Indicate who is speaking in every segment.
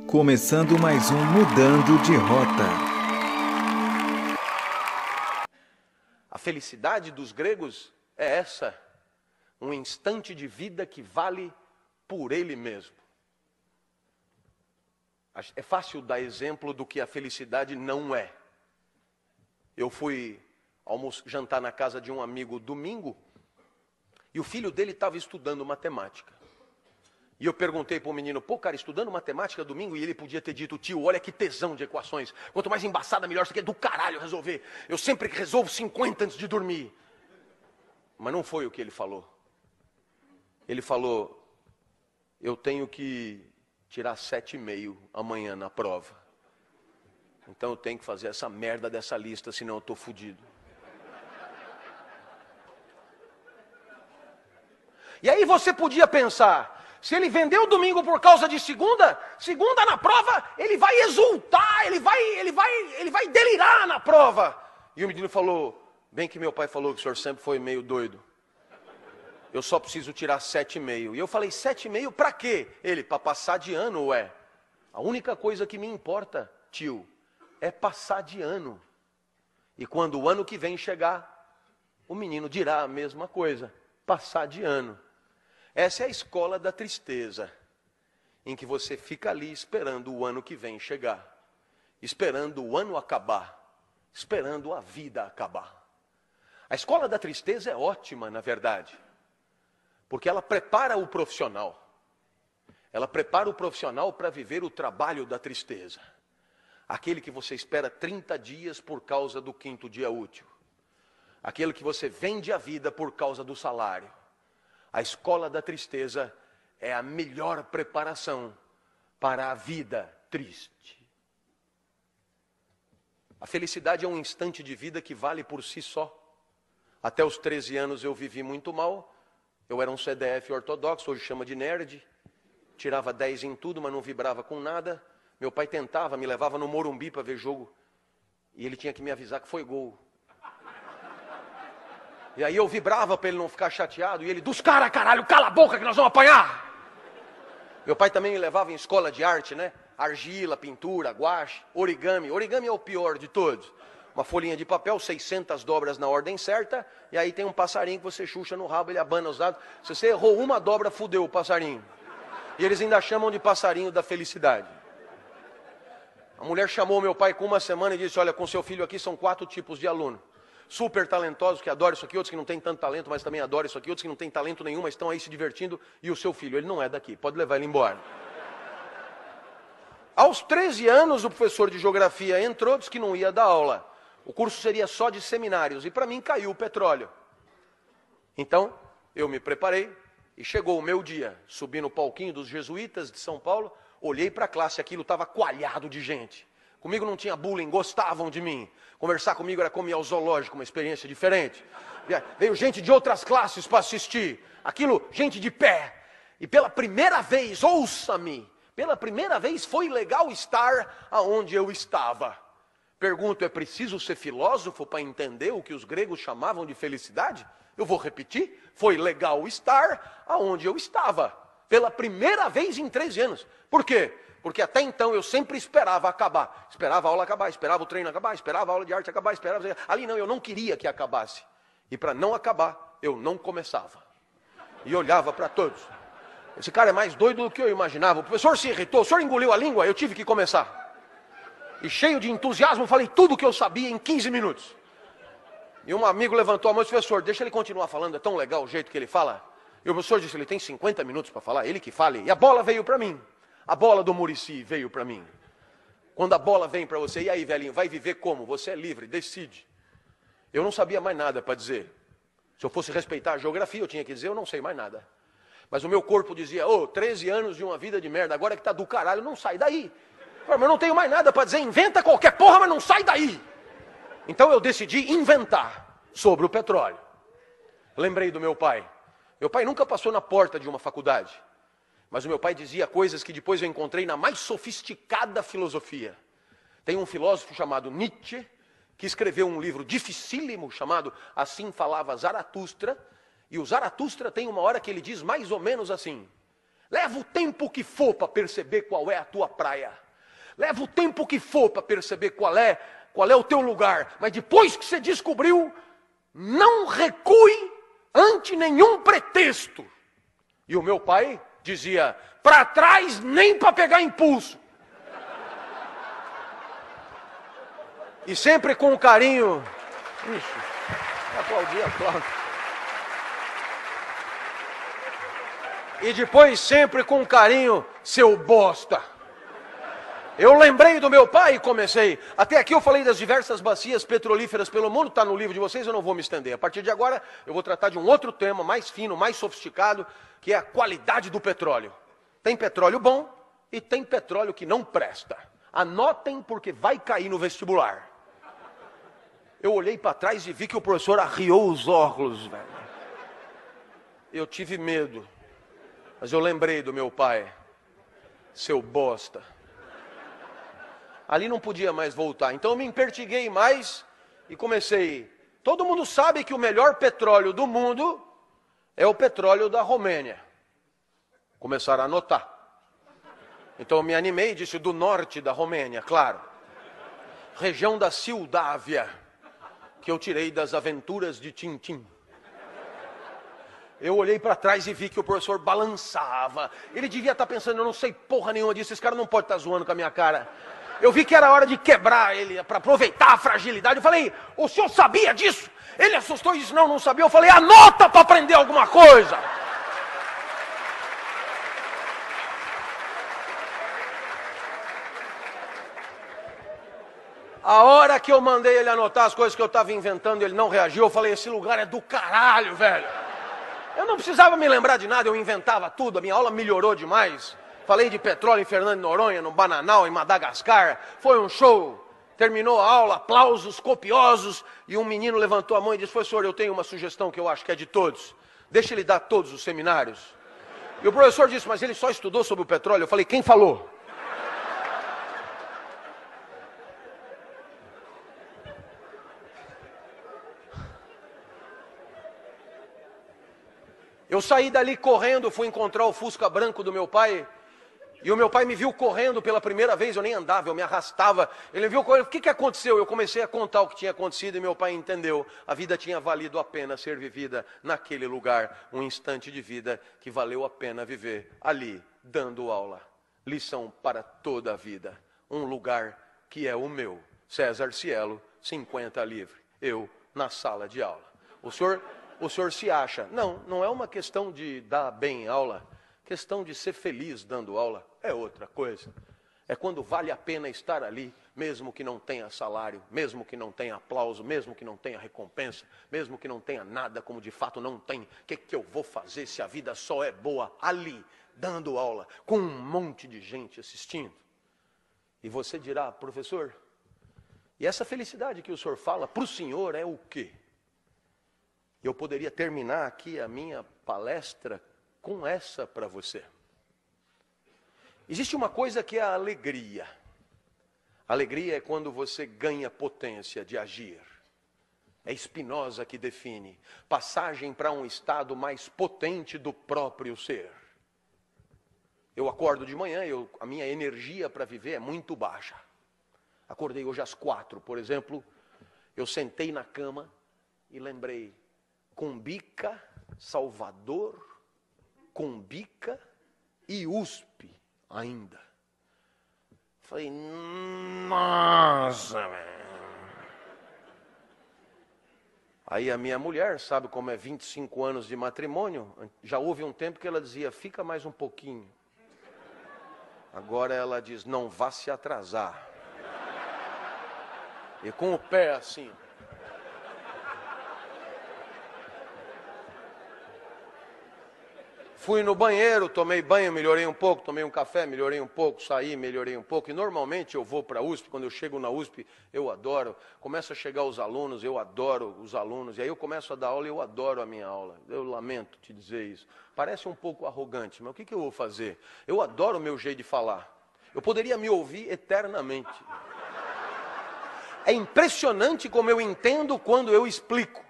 Speaker 1: Começando mais um Mudando de Rota.
Speaker 2: A felicidade dos gregos é essa, um instante de vida que vale por ele mesmo. É fácil dar exemplo do que a felicidade não é. Eu fui jantar na casa de um amigo domingo, e o filho dele estava estudando matemática. E eu perguntei para o menino, pô, cara, estudando matemática domingo? E ele podia ter dito, tio, olha que tesão de equações. Quanto mais embaçada, melhor. Isso aqui é do caralho resolver. Eu sempre resolvo 50 antes de dormir. Mas não foi o que ele falou. Ele falou, eu tenho que tirar 7,5 amanhã na prova. Então eu tenho que fazer essa merda dessa lista, senão eu estou fodido. E aí você podia pensar, se ele vendeu domingo por causa de segunda na prova, ele vai exultar, ele vai delirar na prova. E o menino falou, bem que meu pai falou que o senhor sempre foi meio doido. Eu só preciso tirar 7,5. E eu falei, 7,5 para quê? Ele, para passar de ano, ué. A única coisa que me importa, tio, é passar de ano. E quando o ano que vem chegar, o menino dirá a mesma coisa, passar de ano. Essa é a escola da tristeza, em que você fica ali esperando o ano que vem chegar, esperando o ano acabar, esperando a vida acabar. A escola da tristeza é ótima, na verdade, porque ela prepara o profissional. Ela prepara o profissional para viver o trabalho da tristeza. Aquele que você espera 30 dias por causa do 5º dia útil. Aquele que você vende a vida por causa do salário. A escola da tristeza é a melhor preparação para a vida triste. A felicidade é um instante de vida que vale por si só. Até os 13 anos eu vivi muito mal. Eu era um CDF ortodoxo, hoje chama de nerd. Tirava 10 em tudo, mas não vibrava com nada. Meu pai tentava, me levava no Morumbi para ver jogo. E ele tinha que me avisar que foi gol. E aí eu vibrava para ele não ficar chateado. E ele, dos caras, caralho, cala a boca que nós vamos apanhar. Meu pai também me levava em escola de arte, né? Argila, pintura, guache, origami. Origami é o pior de todos. Uma folhinha de papel, 600 dobras na ordem certa. E aí tem um passarinho que você chucha no rabo, ele abana os dados. Se você errou uma dobra, fudeu o passarinho. E eles ainda chamam de passarinho da felicidade. A mulher chamou meu pai com uma semana e disse, olha, com seu filho aqui são 4 tipos de aluno. Super talentosos que adoram isso aqui, outros que não têm tanto talento, mas também adoram isso aqui, outros que não têm talento nenhum, mas estão aí se divertindo, e o seu filho, ele não é daqui, pode levar ele embora. Aos 13 anos, o professor de geografia entrou, disse que não ia dar aula. O curso seria só de seminários, e para mim caiu o petróleo. Então, eu me preparei, e chegou o meu dia, subi no palquinho dos jesuítas de São Paulo, olhei para a classe, aquilo estava coalhado de gente. Comigo não tinha bullying, gostavam de mim. Conversar comigo era como ir ao zoológico, uma experiência diferente. Veio gente de outras classes para assistir. Aquilo, gente de pé. E pela primeira vez, ouça-me, pela primeira vez foi legal estar aonde eu estava. Pergunto, é preciso ser filósofo para entender o que os gregos chamavam de felicidade? Eu vou repetir, foi legal estar aonde eu estava. Pela primeira vez em 13 anos. Por quê? Porque até então eu sempre esperava acabar. Esperava a aula acabar, esperava o treino acabar, esperava a aula de arte acabar, esperava... Ali não, eu não queria que acabasse. E para não acabar, eu não começava. E olhava para todos. Esse cara é mais doido do que eu imaginava. O professor se irritou, o senhor engoliu a língua, eu tive que começar. E cheio de entusiasmo, falei tudo o que eu sabia em 15 minutos. E um amigo levantou a mão e disse, professor, deixa ele continuar falando, é tão legal o jeito que ele fala. E o professor disse, ele tem 50 minutos para falar, ele que fale. E a bola veio para mim. A bola do Muricy veio para mim. Quando a bola vem para você, e aí, velhinho, vai viver como? Você é livre, decide. Eu não sabia mais nada para dizer. Se eu fosse respeitar a geografia, eu tinha que dizer, eu não sei mais nada. Mas o meu corpo dizia, 13 anos de uma vida de merda, agora que tá do caralho, não sai daí. Mas eu não tenho mais nada para dizer, inventa qualquer porra, mas não sai daí. Então eu decidi inventar sobre o petróleo. Lembrei do meu pai. Meu pai nunca passou na porta de uma faculdade. Mas o meu pai dizia coisas que depois eu encontrei na mais sofisticada filosofia. Tem um filósofo chamado Nietzsche, que escreveu um livro dificílimo chamado Assim Falava Zaratustra. E o Zaratustra tem uma hora que ele diz mais ou menos assim. Leva o tempo que for para perceber qual é a tua praia. Leva o tempo que for para perceber qual é o teu lugar. Mas depois que você descobriu, não recue ante nenhum pretexto. E o meu pai dizia, para trás nem para pegar impulso. E sempre com um carinho. Ixi, aplaudir. E depois sempre com um carinho, seu bosta. Eu lembrei do meu pai e comecei. Até aqui eu falei das diversas bacias petrolíferas pelo mundo, está no livro de vocês, eu não vou me estender. A partir de agora eu vou tratar de um outro tema mais fino, mais sofisticado, que é a qualidade do petróleo. Tem petróleo bom e tem petróleo que não presta. Anotem porque vai cair no vestibular. Eu olhei para trás e vi que o professor arriou os óculos, velho. Eu tive medo. Mas eu lembrei do meu pai, seu bosta. Ali não podia mais voltar. Então eu me empertiguei mais e comecei. Todo mundo sabe que o melhor petróleo do mundo é o petróleo da Romênia. Começaram a anotar. Então eu me animei e disse do norte da Romênia, claro. Região da Sildávia, que eu tirei das aventuras de Tintim. Eu olhei para trás e vi que o professor balançava. Ele devia estar pensando, eu não sei porra nenhuma disso, esse cara não pode estar zoando com a minha cara. Eu vi que era hora de quebrar ele, para aproveitar a fragilidade. Eu falei, o senhor sabia disso? Ele assustou e disse, não sabia. Eu falei, anota para aprender alguma coisa. A hora que eu mandei ele anotar as coisas que eu estava inventando, ele não reagiu. Eu falei, esse lugar é do caralho, velho. Eu não precisava me lembrar de nada, eu inventava tudo, a minha aula melhorou demais. Falei de petróleo em Fernando de Noronha, no Bananal, em Madagascar. Foi um show. Terminou a aula, aplausos copiosos. E um menino levantou a mão e disse, professor, eu tenho uma sugestão que eu acho que é de todos. Deixa ele dar todos os seminários. E o professor disse, mas ele só estudou sobre o petróleo. Eu falei, quem falou? Eu saí dali correndo, fui encontrar o Fusca branco do meu pai. E o meu pai me viu correndo pela primeira vez, eu nem andava, eu me arrastava. Ele viu correndo, o que aconteceu? Eu comecei a contar o que tinha acontecido e meu pai entendeu. A vida tinha valido a pena ser vivida naquele lugar. Um instante de vida que valeu a pena viver ali, dando aula. Lição para toda a vida. Um lugar que é o meu. César Cielo, 50 livre. Eu na sala de aula. O senhor se acha. Não é uma questão de dar bem aula. Questão de ser feliz dando aula é outra coisa. É quando vale a pena estar ali, mesmo que não tenha salário, mesmo que não tenha aplauso, mesmo que não tenha recompensa, mesmo que não tenha nada, como de fato não tem. O que eu vou fazer se a vida só é boa ali, dando aula, com um monte de gente assistindo? E você dirá, professor, e essa felicidade que o senhor fala, para o senhor é o quê? Eu poderia terminar aqui a minha palestra com essa para você. Existe uma coisa que é a alegria. Alegria é quando você ganha potência de agir. É Spinoza que define. Passagem para um estado mais potente do próprio ser. Eu acordo de manhã, a minha energia para viver é muito baixa. Acordei hoje às 4, por exemplo. Eu sentei na cama e lembrei. Cumbica, Salvador, Cumbica e USP ainda. Falei, nossa, velho. Aí a minha mulher, sabe como é 25 anos de matrimônio, já houve um tempo que ela dizia, fica mais um pouquinho. Agora ela diz, não vá se atrasar. E com o pé assim. Fui no banheiro, tomei banho, melhorei um pouco, tomei um café, melhorei um pouco, saí, melhorei um pouco. E normalmente eu vou para a USP, quando eu chego na USP, eu adoro. Começa a chegar os alunos, eu adoro os alunos. E aí eu começo a dar aula e eu adoro a minha aula. Eu lamento te dizer isso. Parece um pouco arrogante, mas o que eu vou fazer? Eu adoro o meu jeito de falar. Eu poderia me ouvir eternamente. É impressionante como eu entendo quando eu explico.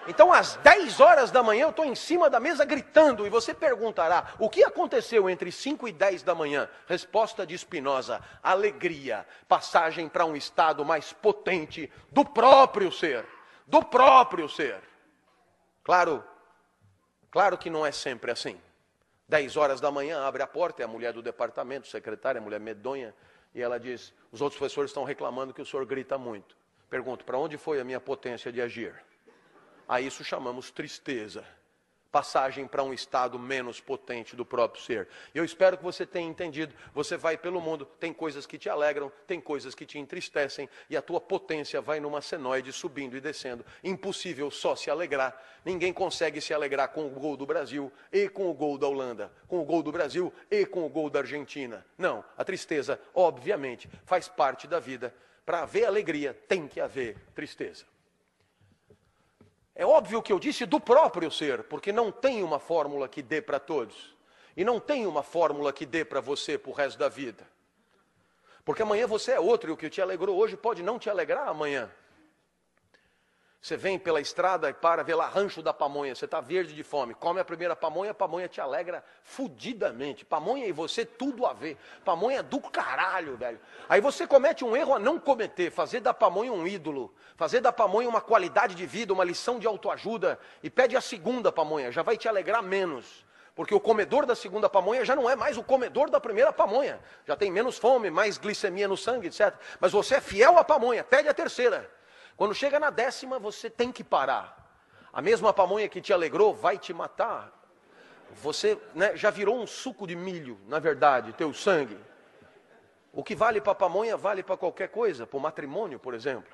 Speaker 2: Então, às 10 horas da manhã, eu estou em cima da mesa gritando, e você perguntará, o que aconteceu entre 5 e 10 da manhã? Resposta de Spinoza, alegria, passagem para um estado mais potente do próprio ser, do próprio ser. Claro que não é sempre assim. 10 horas da manhã, abre a porta, é a mulher do departamento, secretária, a mulher medonha, e ela diz, os outros professores estão reclamando que o senhor grita muito. Pergunto, para onde foi a minha potência de agir? A isso chamamos tristeza, passagem para um estado menos potente do próprio ser. Eu espero que você tenha entendido, você vai pelo mundo, tem coisas que te alegram, tem coisas que te entristecem, e a tua potência vai numa senoide subindo e descendo. Impossível só se alegrar, ninguém consegue se alegrar com o gol do Brasil e com o gol da Holanda, com o gol do Brasil e com o gol da Argentina. Não, a tristeza, obviamente, faz parte da vida. Para haver alegria, tem que haver tristeza. É óbvio que eu disse do próprio ser, porque não tem uma fórmula que dê para todos. E não tem uma fórmula que dê para você para o resto da vida. Porque amanhã você é outro, e o que te alegrou hoje pode não te alegrar amanhã. Você vem pela estrada e para, vê lá rancho da pamonha, você está verde de fome, come a primeira pamonha, a pamonha te alegra fudidamente. Pamonha e você tudo a ver. Pamonha é do caralho, velho. Aí você comete um erro a não cometer, fazer da pamonha um ídolo, fazer da pamonha uma qualidade de vida, uma lição de autoajuda, e pede a segunda pamonha, já vai te alegrar menos. Porque o comedor da segunda pamonha já não é mais o comedor da primeira pamonha. Já tem menos fome, mais glicemia no sangue, etc. Mas você é fiel à pamonha, pede a terceira. Quando chega na 10ª, você tem que parar. A mesma pamonha que te alegrou vai te matar. Você, já virou um suco de milho, na verdade, teu sangue. O que vale para a pamonha vale para qualquer coisa, para o matrimônio, por exemplo.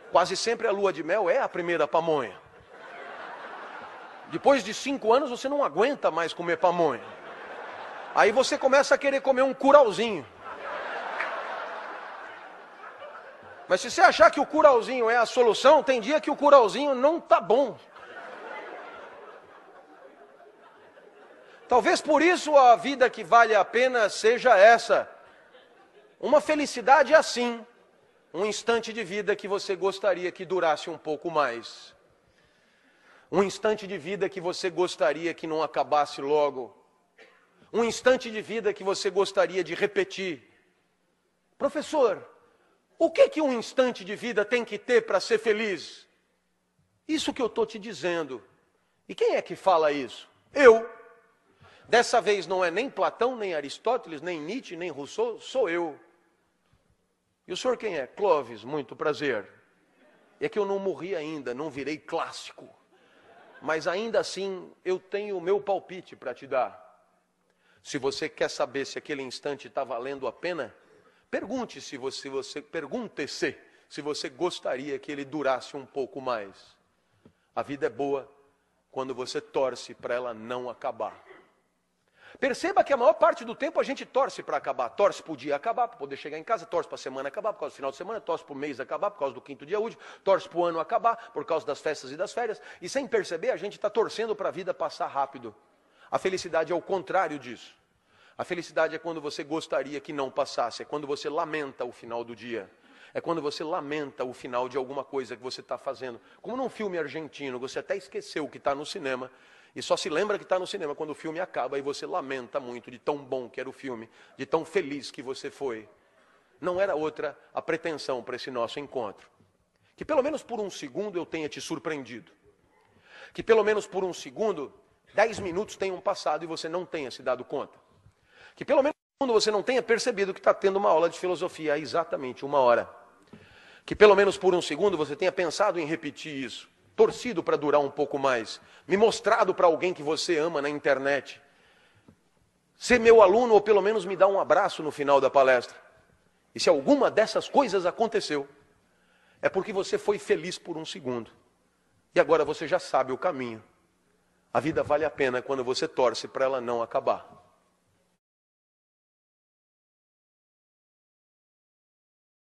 Speaker 2: Quase sempre a lua de mel é a primeira pamonha. Depois de 5 anos você não aguenta mais comer pamonha. Aí você começa a querer comer um curauzinho. Mas se você achar que o curauzinho é a solução, tem dia que o curauzinho não tá bom. Talvez por isso a vida que vale a pena seja essa. Uma felicidade assim. Um instante de vida que você gostaria que durasse um pouco mais. Um instante de vida que você gostaria que não acabasse logo. Um instante de vida que você gostaria de repetir. Professor, o que um instante de vida tem que ter para ser feliz? Isso que eu estou te dizendo. E quem é que fala isso? Eu. Dessa vez não é nem Platão, nem Aristóteles, nem Nietzsche, nem Rousseau, sou eu. E o senhor quem é? Clóvis, muito prazer. É que eu não morri ainda, não virei clássico. Mas ainda assim, eu tenho o meu palpite para te dar. Se você quer saber se aquele instante está valendo a pena, pergunte-se se você gostaria que ele durasse um pouco mais. A vida é boa quando você torce para ela não acabar. Perceba que a maior parte do tempo a gente torce para acabar. Torce para o dia acabar, para poder chegar em casa, torce para a semana acabar, por causa do final de semana, torce para o mês acabar, por causa do 5º dia útil, torce para o ano acabar, por causa das festas e das férias. E sem perceber, a gente está torcendo para a vida passar rápido. A felicidade é o contrário disso. A felicidade é quando você gostaria que não passasse, é quando você lamenta o final do dia. É quando você lamenta o final de alguma coisa que você está fazendo. Como num filme argentino, você até esqueceu que está no cinema, e só se lembra que está no cinema quando o filme acaba, e você lamenta muito de tão bom que era o filme, de tão feliz que você foi. Não era outra a pretensão para esse nosso encontro. Que pelo menos por um segundo eu tenha te surpreendido. Que pelo menos por um segundo, 10 minutos tenham passado e você não tenha se dado conta. Que pelo menos por um segundo você não tenha percebido que está tendo uma aula de filosofia há exatamente 1 hora. Que pelo menos por um segundo você tenha pensado em repetir isso. Torcido para durar um pouco mais, me mostrado para alguém que você ama na internet, ser meu aluno ou pelo menos me dar um abraço no final da palestra. E se alguma dessas coisas aconteceu, é porque você foi feliz por um segundo. E agora você já sabe o caminho. A vida vale a pena quando você torce para ela não acabar.